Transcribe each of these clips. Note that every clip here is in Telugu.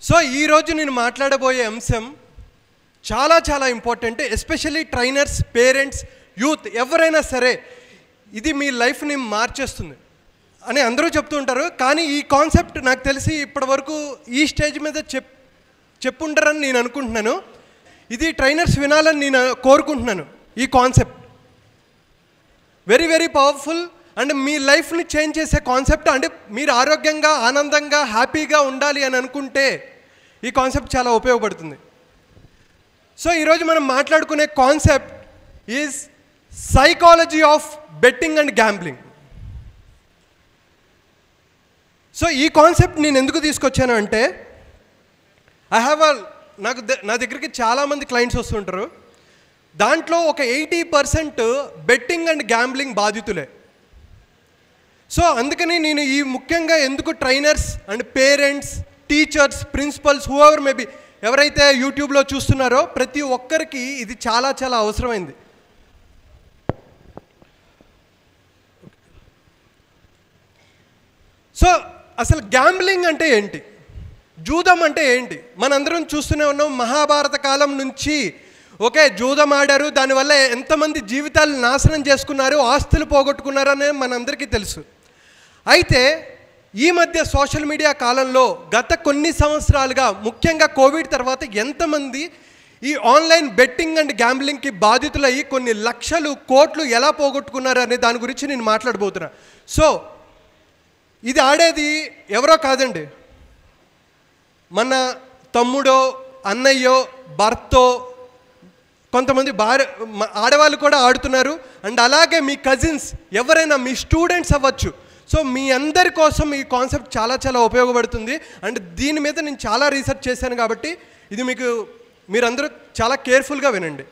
సో ఈరోజు నేను మాట్లాడబోయే అంశం చాలా చాలా important. Especially trainers, parents, youth ఎవరైనా సరే ఇది మీ లైఫ్ని మార్చేస్తుంది అని అందరూ చెప్తూ ఉంటారు. కానీ ఈ కాన్సెప్ట్ నాకు తెలిసి ఇప్పటి వరకు ఈ స్టేజ్ మీద చెప్పుంటారని నేను అనుకుంటున్నాను. ఇది ట్రైనర్స్ వినాలని నేను కోరుకుంటున్నాను. ఈ concept very very powerful and మీ లైఫ్ని చేంజ్ చేసే కాన్సెప్ట్. అంటే మీరు ఆరోగ్యంగా, ఆనందంగా, హ్యాపీగా ఉండాలి అని అనుకుంటే ఈ కాన్సెప్ట్ చాలా ఉపయోగపడుతుంది. సో ఈరోజు మనం మాట్లాడుకునే concept is psychology of betting and gambling. So ఈ కాన్సెప్ట్ నేను ఎందుకు తీసుకొచ్చాను అంటే నా దగ్గరికి చాలామంది క్లయింట్స్ వస్తుంటారు. దాంట్లో ఒక 80% బెట్టింగ్ అండ్ గ్యాంబ్లింగ్ బాధితులే. సో అందుకని నేను ఈ ముఖ్యంగా ఎందుకు trainers and parents, teachers, principals, whoever maybe ఎవరైతే యూట్యూబ్లో చూస్తున్నారో ప్రతి ఒక్కరికి ఇది చాలా చాలా అవసరమైంది. సో అసలు గ్యాంబ్లింగ్ అంటే ఏంటి, జూదం అంటే ఏంటి? మనందరం చూస్తూనే ఉన్నాం. మహాభారత కాలం నుంచి జూదం ఆడారు, దానివల్ల ఎంతమంది జీవితాలు నాశనం చేసుకున్నారు, ఆస్తులు పోగొట్టుకున్నారు అనేది మనందరికీ తెలుసు. అయితే ఈ మధ్య సోషల్ మీడియా కాలంలో గత కొన్ని సంవత్సరాలుగా, ముఖ్యంగా కోవిడ్ తర్వాత ఎంతమంది ఈ ఆన్లైన్ బెట్టింగ్ అండ్ గ్యాంబ్లింగ్కి బాధితులయ్యి కొన్ని లక్షలు, కోట్లు ఎలా పోగొట్టుకున్నారు అనే దాని గురించి నేను మాట్లాడబోతున్నా. సో ఇది ఆడేది ఎవరో కాదండి, మన తమ్ముడో, అన్నయ్యో, భర్తో, కొంతమంది ఆడవాళ్ళు కూడా ఆడుతున్నారు. అండ్ అలాగే మీ కజిన్స్, ఎవరైనా మీ స్టూడెంట్స్ అవ్వచ్చు. సో మీ అందరి కోసం ఈ కాన్సెప్ట్ చాలా చాలా ఉపయోగపడుతుంది. అండ్ దీని మీద నేను చాలా రీసెర్చ్ చేశాను కాబట్టి ఇది మీరందరూ చాలా కేర్ఫుల్గా వినండి.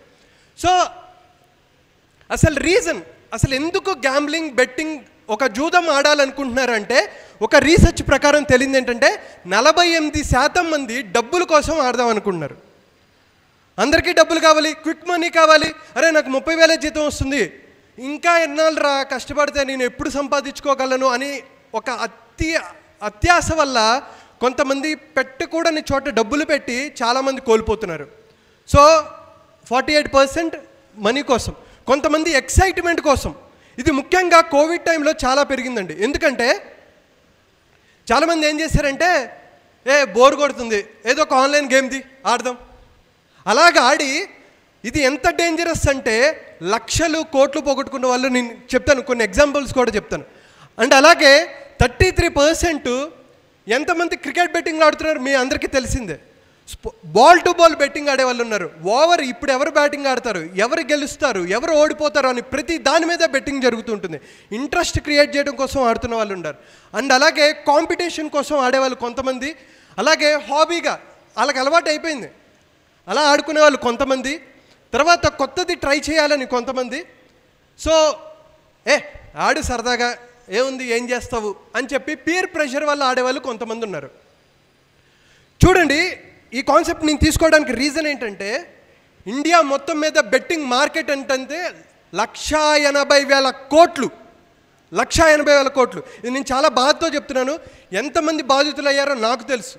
సో అసలు ఎందుకు గ్యాంబ్లింగ్, బెట్టింగ్, ఒక జూదం ఆడాలనుకుంటున్నారంటే ఒక రీసెర్చ్ ప్రకారం తెలియదు ఏంటంటే 48% మంది డబ్బుల కోసం ఆడదాం అనుకుంటున్నారు. అందరికీ డబ్బులు కావాలి, క్విక్ మనీ కావాలి. అరే నాకు 30,000 జీతం వస్తుంది, ఇంకా ఎన్నాళ్ళు రా కష్టపడితే నేను ఎప్పుడు సంపాదించుకోగలను అని ఒక అత్యాశ వల్ల కొంతమంది పెట్టకూడని చోట డబ్బులు పెట్టి చాలామంది కోల్పోతున్నారు. సో 48% మనీ కోసం, కొంతమంది ఎక్సైట్మెంట్ కోసం. ఇది ముఖ్యంగా కోవిడ్ టైంలో చాలా పెరిగిందండి. ఎందుకంటే చాలామంది ఏం చేశారంటే బోర్ కొడుతుంది, ఏదో ఒక ఆన్లైన్ గేమ్ది ఆడదాం. అలాగ ఆడి ఇది ఎంత డేంజరస్ అంటే లక్షలు, కోట్లు పోగొట్టుకున్న వాళ్ళు నేను చెప్తాను, కొన్ని ఎగ్జాంపుల్స్ కూడా చెప్తాను. అండ్ అలాగే 33% ఎంతమంది క్రికెట్ బెట్టింగ్లో ఆడుతున్నారు మీ అందరికీ తెలిసిందే. బాల్ టు బాల్ బెట్టింగ్ ఆడే వాళ్ళు ఉన్నారు. ఇప్పుడు ఎవరు బ్యాటింగ్ ఆడతారు, ఎవరు గెలుస్తారు, ఎవరు ఓడిపోతారు అని ప్రతి దాని మీద బెట్టింగ్ జరుగుతుంటుంది. ఇంట్రెస్ట్ క్రియేట్ చేయడం కోసం ఆడుతున్న వాళ్ళు ఉన్నారు. అండ్ అలాగే కాంపిటీషన్ కోసం ఆడేవాళ్ళు కొంతమంది, అలాగే హాబీగా వాళ్ళకి అలవాటు అయిపోయింది అలా ఆడుకునే వాళ్ళు కొంతమంది, తర్వాత కొత్తది ట్రై చేయాలని కొంతమంది. సో ఆడు సరదాగా, ఏముంది ఏం చేస్తావు అని చెప్పి పీర్ ప్రెషర్ వల్ల ఆడేవాళ్ళు కొంతమంది ఉన్నారు. చూడండి, ఈ కాన్సెప్ట్ నేను తీసుకోవడానికి రీజన్ ఏంటంటే ఇండియా మొత్తం మీద బెట్టింగ్ మార్కెట్ అంటే 180,000 కోట్లు. 180,000 కోట్లు. ఇది నేను చాలా బాధతో చెప్తున్నాను. ఎంతమంది బాధితులు అయ్యారో నాకు తెలుసు.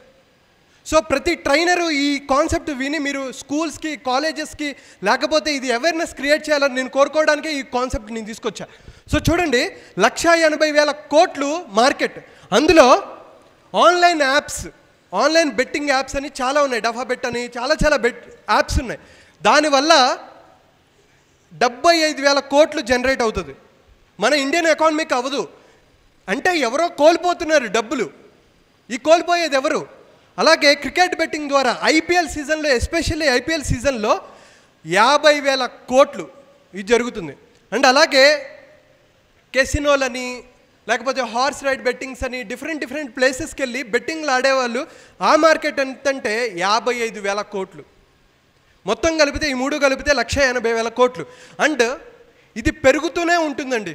సో ప్రతి ట్రైనరు ఈ కాన్సెప్ట్ విని మీరు స్కూల్స్కి, కాలేజెస్కి, లేకపోతే ఇది అవేర్నెస్ క్రియేట్ చేయాలని నేను కోరుకోవడానికే ఈ కాన్సెప్ట్ నేను తీసుకొచ్చా. సో చూడండి, 180,000 కోట్లు మార్కెట్. అందులో online apps, online betting apps అని చాలా ఉన్నాయి. డఫా బెట్ అని చాలా చాలా యాప్స్ ఉన్నాయి. దానివల్ల 75,000 కోట్లు జనరేట్ అవుతుంది. మన ఇండియన్ ఎకానమీకి అవ్వదు. అంటే ఎవరో కోల్పోతున్నారు డబ్బులు. ఈ కోల్పోయేది ఎవరు? అలాగే క్రికెట్ బెట్టింగ్ ద్వారా ఐపీఎల్ సీజన్లో, ఎస్పెషల్లీ ఐపీఎల్ సీజన్లో 50,000 కోట్లు ఇది జరుగుతుంది. అండ్ అలాగే కెసినోలని, లేకపోతే హార్స్ రైడ్ బెట్టింగ్స్ అని డిఫరెంట్ ప్లేసెస్కి వెళ్ళి బెట్టింగ్లు ఆడేవాళ్ళు. ఆ మార్కెట్ ఎంతంటే 55,000 కోట్లు. మొత్తం కలిపితే ఈ 3 కలిపితే 180,000 కోట్లు. అండ్ ఇది పెరుగుతూనే ఉంటుందండి.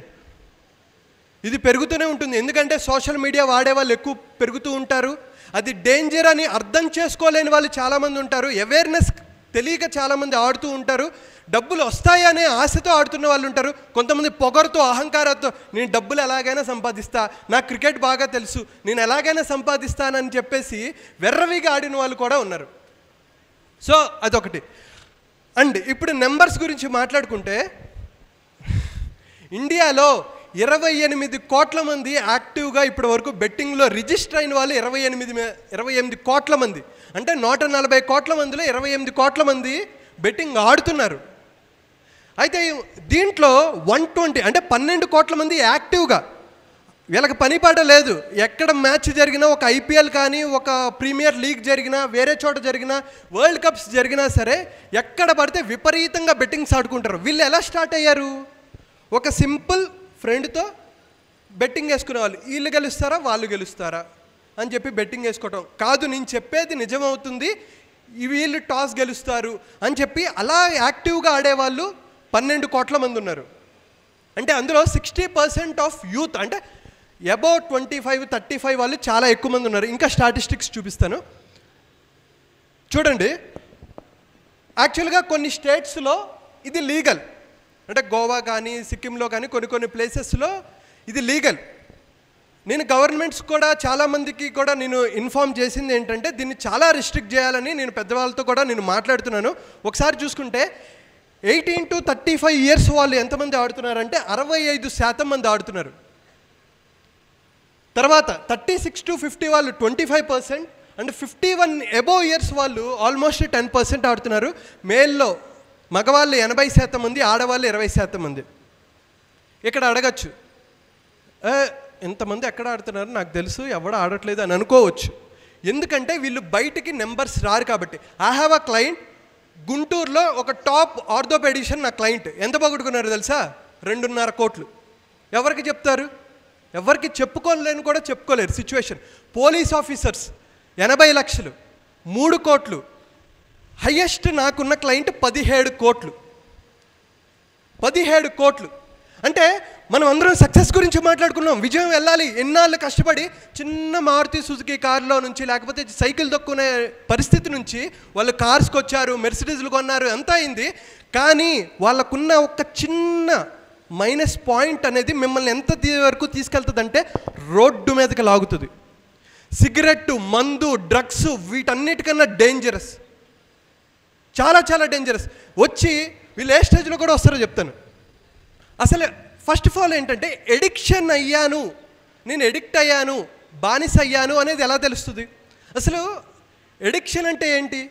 ఇది పెరుగుతూనే ఉంటుంది. ఎందుకంటే సోషల్ మీడియా వాడే వాళ్ళు ఎక్కువ పెరుగుతూ ఉంటారు. అది డేంజర్ అని అర్థం చేసుకోలేని వాళ్ళు చాలామంది ఉంటారు. అవేర్నెస్ తెలియక చాలామంది ఆడుతూ ఉంటారు. డబ్బులు వస్తాయనే ఆశతో ఆడుతున్న వాళ్ళు ఉంటారు. కొంతమంది పొగరుతో, అహంకారంతో నేను డబ్బులు ఎలాగైనా సంపాదిస్తా, నాకు క్రికెట్ బాగా తెలుసు, నేను ఎలాగైనా సంపాదిస్తానని చెప్పేసి వెర్రవిగా ఆడిన వాళ్ళు కూడా ఉన్నారు. సో అదొకటి. అండ్ ఇప్పుడు నెంబర్స్ గురించి మాట్లాడుకుంటే, ఇండియాలో 28 కోట్ల మంది యాక్టివ్గా ఇప్పటి వరకు బెట్టింగ్లో రిజిస్టర్ అయిన వాళ్ళు 28 కోట్ల మంది. అంటే 140 కోట్ల మందిలో 28 కోట్ల మంది బెట్టింగ్ ఆడుతున్నారు. అయితే దీంట్లో 120 అంటే 12 కోట్ల మంది యాక్టివ్గా, వీళ్ళకి పనిపాట లేదు. ఎక్కడ మ్యాచ్ జరిగినా, ఒక ఐపీఎల్ కానీ, ఒక ప్రీమియర్ లీగ్ జరిగినా, వేరే చోట జరిగినా, వరల్డ్ కప్స్ జరిగినా సరే ఎక్కడ పడితే విపరీతంగా బెట్టింగ్స్ ఆడుకుంటారు. వీళ్ళు ఎలా స్టార్ట్ అయ్యారు? ఒక సింపుల్ ఫ్రెండ్తో బెట్టింగ్ వేసుకునేవాళ్ళు. వీళ్ళు గెలుస్తారా వాళ్ళు గెలుస్తారా అని చెప్పి బెట్టింగ్ వేసుకోవటం కాదు, నేను చెప్పేది నిజమవుతుంది, వీళ్ళు టాస్ గెలుస్తారు అని చెప్పి అలా యాక్టివ్గా ఆడేవాళ్ళు 12 కోట్ల మంది ఉన్నారు. అంటే అందులో 60% ఆఫ్ యూత్, అంటే అబౌట్ 25-35 వాళ్ళు చాలా ఎక్కువ మంది ఉన్నారు. ఇంకా స్టాటిస్టిక్స్ చూపిస్తాను చూడండి. యాక్చువల్గా కొన్ని స్టేట్స్లో ఇది లీగల్, అంటే గోవా కానీ, సిక్కింలో కానీ కొన్ని ప్లేసెస్లో ఇది లీగల్. నేను గవర్నమెంట్స్ కూడా చాలామందికి కూడా నేను ఇన్ఫార్మ్ చేసింది ఏంటంటే, దీన్ని చాలా రిస్ట్రిక్ట్ చేయాలని నేను పెద్దవాళ్ళతో కూడా నేను మాట్లాడుతున్నాను. ఒకసారి చూసుకుంటే 18 to 35 ఇయర్స్ వాళ్ళు ఎంతమంది ఆడుతున్నారంటే 65% మంది ఆడుతున్నారు. తర్వాత 36 to 50 వాళ్ళు 25%, అండ్ 51 అబోవ్ ఇయర్స్ వాళ్ళు ఆల్మోస్ట్ 10% ఆడుతున్నారు. మేల్లో మగవాళ్ళు 80% మంది, ఆడవాళ్ళు 20% మంది. ఇక్కడ అడగచ్చు, ఎంతమంది ఎక్కడ ఆడుతున్నారు నాకు తెలుసు, ఎవడ ఆడట్లేదు అని అనుకోవచ్చు. ఎందుకంటే వీళ్ళు బయటికి నెంబర్స్ రారు కాబట్టి. ఐ హ్యావ్ అ క్లయింట్, గుంటూరులో ఒక టాప్ ఆర్థోపెడిషన్ నా క్లయింట్. ఎంత పోగొట్టుకున్నారు తెలుసా? 2.5 కోట్లు. ఎవరికి చెప్తారు? ఎవరికి చెప్పుకోలేని కూడా చెప్పుకోలేరు సిచ్యువేషన్. పోలీస్ ఆఫీసర్స్ 80 లక్షలు, 3 కోట్లు. హయ్యెస్ట్ నాకున్న క్లయింట్ 17 కోట్లు. 17 కోట్లు అంటే మనం అందరం సక్సెస్ గురించి మాట్లాడుకున్నాం. విజయం వెళ్ళాలి, ఎన్నాళ్ళు కష్టపడి చిన్న మారుతి సుజుకి కారులో నుంచి, లేకపోతే సైకిల్ దొక్కునే పరిస్థితి నుంచి వాళ్ళు కార్స్కి వచ్చారు, మెర్సిడీస్లు కొన్నారు, అంతా అయింది. కానీ వాళ్ళకున్న ఒక చిన్న మైనస్ పాయింట్ అనేది మిమ్మల్ని ఎంత వరకు తీసుకెళ్తుందంటే రోడ్డు మీదకి లాగుతుంది. సిగరెట్టు, మందు, డ్రగ్స్ వీటన్నిటికన్నా డేంజరస్, చాలా చాలా డేంజరస్. వచ్చి వీళ్ళు ఏ స్టేజ్లో కూడా వస్తారో చెప్తాను. అసలు ఫస్ట్ ఆఫ్ ఆల్ ఏంటంటే, ఎడిక్షన్ అయ్యాను, నేను ఎడిక్ట్ అయ్యాను, బానిస అయ్యాను అనేది ఎలా తెలుస్తుంది? అసలు ఎడిక్షన్ అంటే ఏంటి?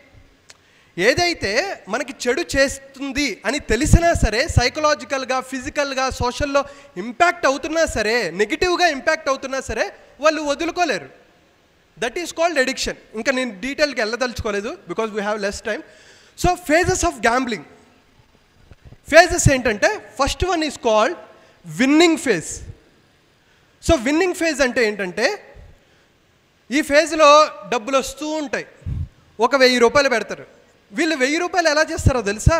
ఏదైతే మనకి చెడు చేస్తుంది అని తెలిసినా సరే, సైకలాజికల్గా, ఫిజికల్గా, సోషల్లో ఇంపాక్ట్ అవుతున్నా సరే, నెగిటివ్గా ఇంపాక్ట్ అవుతున్నా సరే వాళ్ళు వదులుకోలేరు. That is called addiction. ఇంకా నేను డీటెయిల్కి వెళ్ళదలుచుకోలేదు because we have less time. So phases of gambling. Phases ఏంటంటే, first one is called winning phase. So winning phase అంటే ఏంటంటే, ఈ ఫేజ్లో డబ్బులు వస్తూ ఉంటాయి. ఒక 1000 రూపాయలు పెడతారు. వీళ్ళు 1000 రూపాయలు ఎలా చేస్తారో తెలుసా?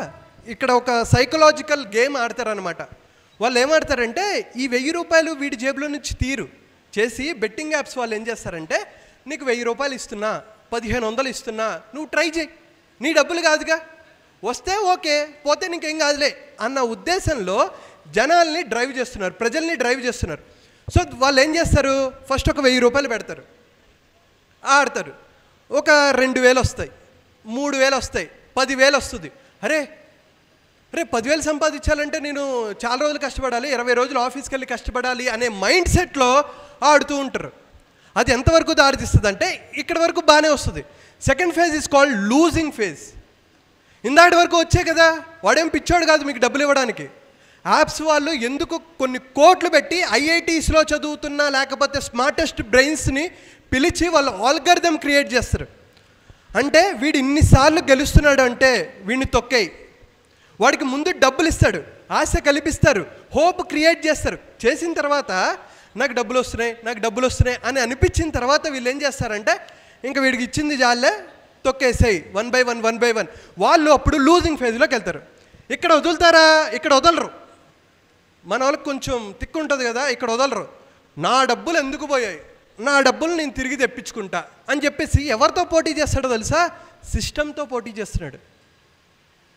ఇక్కడ ఒక సైకలాజికల్ గేమ్ ఆడతారనమాట. వాళ్ళు ఏమాడతారంటే, ఈ 1000 రూపాయలు వీడి జేబులో నుంచి తీరు చేసి బెట్టింగ్ యాప్స్ వాళ్ళు ఏం చేస్తారంటే, నీకు 1000 రూపాయలు ఇస్తున్నా, 1500 ఇస్తున్నా, నువ్వు ట్రై చేయి, నీ డబ్బులు కాదుగా, వస్తే ఓకే, పోతే నీకేం కాదులే అన్న ఉద్దేశంలో జనాల్ని డ్రైవ్ చేస్తున్నారు, ప్రజల్ని డ్రైవ్ చేస్తున్నారు. సో వాళ్ళు ఏం చేస్తారు? ఫస్ట్ ఒక 1000 రూపాయలు పెడతారు, ఆడతారు. ఒక 2000 వస్తాయి, 3000 వస్తాయి, 10,000 వస్తుంది. అరే 10,000 సంపాదించాలంటే నేను చాలా రోజులు కష్టపడాలి, 20 రోజులు ఆఫీస్కి వెళ్ళి కష్టపడాలి అనే మైండ్ సెట్లో ఆడుతూ ఉంటారు. అది ఎంతవరకు దారితీస్తుంది అంటే, ఇక్కడ వరకు బాగానే వస్తుంది. Second phase is called losing phase. ఇందాటి వరకు వచ్చే కదా, వాడేం పిచ్చోడు కాదు మీకు డబ్బులు ఇవ్వడానికి. యాప్స్ వాళ్ళు ఎందుకు కొన్ని కోట్లు పెట్టి ఐఐటీస్లో చదువుతున్నా, లేకపోతే స్మార్టెస్ట్ బ్రెయిన్స్ని పిలిచి వాళ్ళు ఆల్గరిథం క్రియేట్ చేస్తారు. అంటే వీడు ఇన్నిసార్లు గెలుస్తున్నాడు అంటే వీడిని తొక్కేయి, వాడికి ముందు డబ్బులు ఇస్తాడు, ఆశ కల్పిస్తారు, హోప్ క్రియేట్ చేస్తారు. చేసిన తర్వాత నాకు డబ్బులు వస్తున్నాయి అని అనిపించిన తర్వాత వీళ్ళు ఏం చేస్తారంటే, ఇంకా వీడికి ఇచ్చింది జాలే, తొక్కేసాయి, 1 by 1 వాళ్ళు అప్పుడు లూజింగ్ ఫేజ్లోకి వెళ్తారు. ఇక్కడ వదులుతారా? ఇక్కడ వదలరు. మన వాళ్ళకి కొంచెం తిక్కు ఉంటుంది కదా, ఇక్కడ వదలరు. నా డబ్బులు ఎందుకు పోయాయి, నా డబ్బులు నేను తిరిగి తెప్పించుకుంటా అని చెప్పేసి ఎవరితో పోటీ చేస్తాడో తెలుసా? సిస్టంతో పోటీ చేస్తున్నాడు.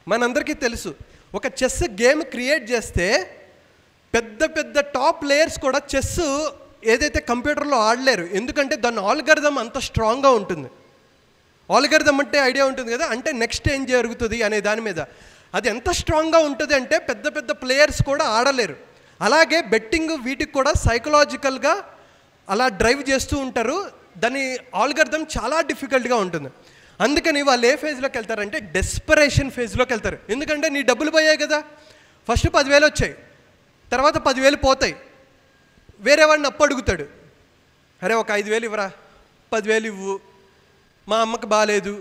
మనందరికీ తెలుసు, ఒక చెస్ గేమ్ క్రియేట్ చేస్తే పెద్ద పెద్ద టాప్ ప్లేయర్స్ కూడా చెస్ ఏదైతే కంప్యూటర్లో ఆడలేరు, ఎందుకంటే దాని ఆల్గరిథం అంత స్ట్రాంగ్గా ఉంటుంది. ఆల్గరిథం అంటే ఐడియా ఉంటుంది కదా, అంటే నెక్స్ట్ ఏం జరుగుతుంది అనే దాని మీద అది ఎంత స్ట్రాంగ్గా ఉంటుంది అంటే పెద్ద పెద్ద ప్లేయర్స్ కూడా ఆడలేరు. అలాగే బెట్టింగ్ వీటికి కూడా సైకలాజికల్గా అలా డ్రైవ్ చేస్తూ ఉంటారు, దాని ఆల్గరిథం చాలా డిఫికల్ట్గా ఉంటుంది. అందుకని వాళ్ళు ఏ ఫేజ్లోకి వెళ్తారంటే డెస్పరేషన్ ఫేజ్లోకి వెళ్తారు. ఎందుకంటే నీ డబ్బులు పోయాయి కదా, ఫస్ట్ 10,000 వచ్చాయి, తర్వాత 10,000 పోతాయి, వేరే వాడిని అప్పు అడుగుతాడు, అరే ఒక 5,000 ఇవ్వరా, 10,000 ఇవ్వు, మా అమ్మకి బాగాలేదు,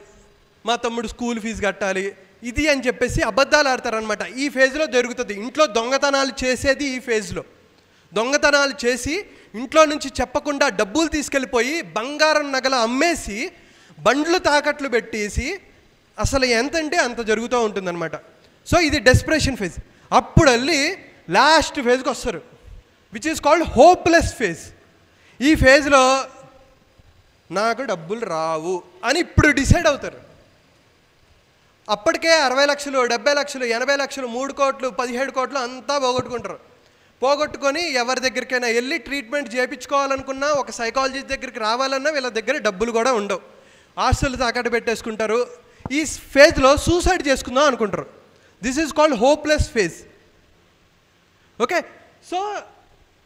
మా తమ్ముడు స్కూల్ ఫీజు కట్టాలి, ఇది అని చెప్పేసి అబద్ధాలు ఆడతారనమాట. ఈ ఫేజ్లో జరుగుతుంది. ఇంట్లో దొంగతనాలు చేసేది ఈ ఫేజ్లో. దొంగతనాలు చేసి ఇంట్లో నుంచి చెప్పకుండా డబ్బులు తీసుకెళ్ళిపోయి బంగారం నగలు అమ్మేసి బండ్లు తాకట్లు పెట్టేసి అసలు ఎంతంటే అంత జరుగుతూ ఉంటుందన్నమాట. సో ఇది డెస్పరేషన్ ఫేజ్. అప్పుడు వెళ్ళి లాస్ట్ ఫేజ్కి వస్తారు, which is called hopeless phase. ఈ ఫేజ్లో నాకు డబ్బులు రావు అని ఇప్పుడు డిసైడ్ అవుతారు. అప్పటికే 60 లక్షలు, 70 లక్షలు, 80 లక్షలు, 3 కోట్లు, 17 కోట్లు అంతా పోగొట్టుకుంటారు. పోగొట్టుకొని ఎవరి దగ్గరికైనా వెళ్ళి ట్రీట్మెంట్ చేయించుకోవాలనుకున్నా, ఒక సైకాలజిస్ట్ దగ్గరికి రావాలన్నా వీళ్ళ దగ్గర డబ్బులు కూడా ఉండవు. ఆస్తులు తాకట్టు పెట్టేసుకుంటారు. ఈ ఫేజ్లో సూసైడ్ చేసుకుందాం అనుకుంటారు. This is called hopeless phase. Okay, so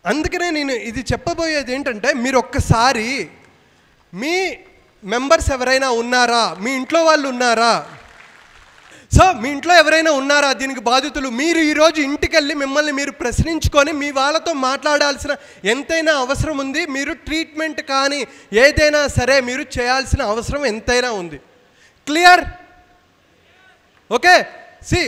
అందుకనే నేను ఇది చెప్పబోయేది ఏంటంటే, మీరు ఒక్కసారి మీ మెంబర్స్ ఎవరైనా ఉన్నారా, మీ ఇంట్లో వాళ్ళు ఉన్నారా, సో మీ ఇంట్లో ఎవరైనా ఉన్నారా దీనికి బాధితులు, మీరు ఈరోజు ఇంటికి వెళ్ళి మిమ్మల్ని మీరు ప్రశ్నించుకొని మీ వాళ్ళతో మాట్లాడాల్సిన ఎంతైనా అవసరం ఉంది. మీరు ట్రీట్మెంట్ కానీ ఏదైనా సరే మీరు చేయాల్సిన అవసరం ఎంతైనా ఉంది. Clear? Okay, see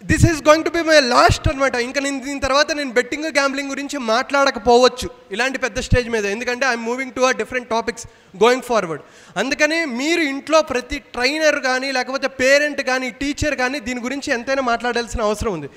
this is going to be my last అనమాట. ఇంకా నేను దీని తర్వాత నేను బెట్టింగ్ గ్యాంబ్లింగ్ గురించి మాట్లాడకపోవచ్చు ఇలాంటి పెద్ద స్టేజ్ మీద, ఎందుకంటే I'm moving to a different topics going forward. అందుకని మీరు ఇంట్లో ప్రతి ట్రైనర్ కానీ లేకపోతే పేరెంట్ కానీ టీచర్ కానీ దీని గురించి ఎంతైనా మాట్లాడాల్సిన అవసరం ఉంది.